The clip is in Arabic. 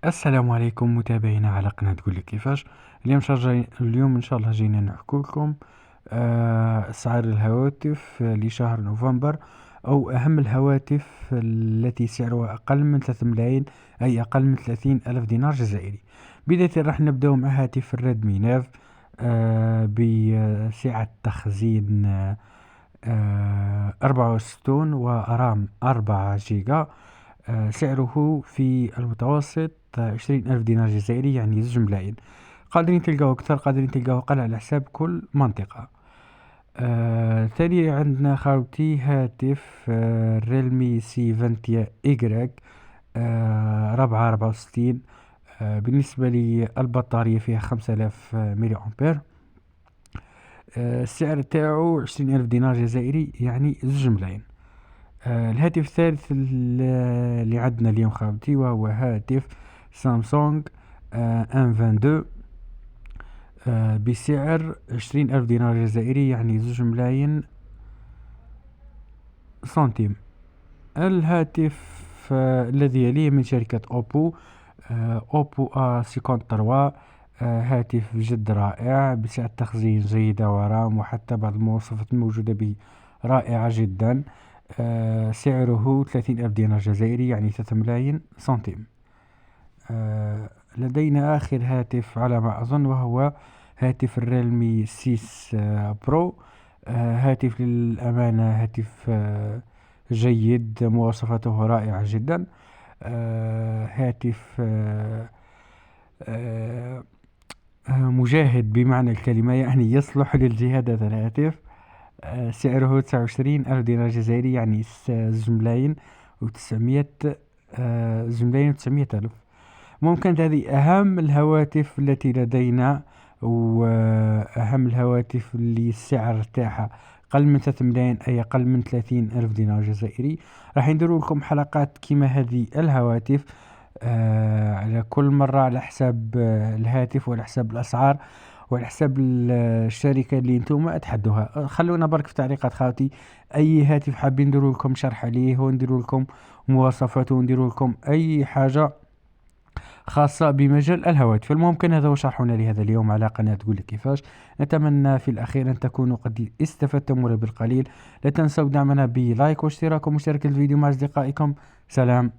السلام عليكم متابعينا على قناة قولي كيفاش. اليوم إن شاء الله جينا نحكي لكم أسعار الهواتف لشهر نوفمبر، أو أهم الهواتف التي سعرها أقل من 3 ملايين، أي أقل من 30 ألف دينار جزائري. بداية راح نبدأ مع هاتف الريدمي ناف بسعة تخزين 64 ورام 4 جيجا. سعره في المتوسط 20 ألف دينار جزائري، يعني 2 ملايين. قادرين تلقاو أكثر، قادرين تلقاو أقل، على حساب كل منطقة. ثاني عندنا خاوتي هاتف ريلمي سي فانتيا إيكغيك 464. بالنسبة للبطارية فيها 5000 ملي أمبير. السعر تاعو 20 ألف دينار جزائري، يعني 2 ملايين. الهاتف الثالث اللي عندنا اليوم خاوتي، وهو هاتف سامسونج ان 22 بسعر 20 ألف دينار جزائري، يعني 2 ملايين سنتيم. الهاتف الذي يليه من شركة أوبو، أوبو A53. هاتف جد رائع بسعة تخزين جيدة ورام، وحتى بعض المواصفات الموجودة به رائعة جدا. سعره 30 ألف دينار جزائري، يعني 3 ملايين سنتيم. لدينا آخر هاتف على ما أظن، وهو هاتف الريلمي 6 برو. هاتف للأمانة هاتف جيد، مواصفاته رائعة جدا. هاتف آه، مجاهد بمعنى الكلمة، يعني يصلح للجهاد هذا الهاتف. سعره 29 ألف دينار جزائري، يعني 2 ملايين و900. 2 ملايين و900 ألف. ممكن هذه أهم الهواتف التي لدينا، وأهم الهواتف اللي السعر تاعها أقل من 3 ملايين، أي أقل من 30 ألف دينار جزائري. راح ندير لكم حلقات كما هذه الهواتف على كل مرة، على حساب الهاتف، وعلى حساب الأسعار، وعلى حساب الشركة اللي انتم تحدوها. خلونا برك في تعليقات خاوتي أي هاتف حابين نديروا لكم شرح عليه، ونديروا لكم مواصفاته، ونديروا لكم أي حاجة خاصة بمجال الهواتف. المهم كان هذا هو شرحنا لهذا اليوم على قناة قولي كيفاش. نتمنى في الأخير أن تكونوا قد استفدتم ولو بالقليل. لا تنسوا دعمنا بلايك واشتراك ومشاركة الفيديو مع أصدقائكم. سلام.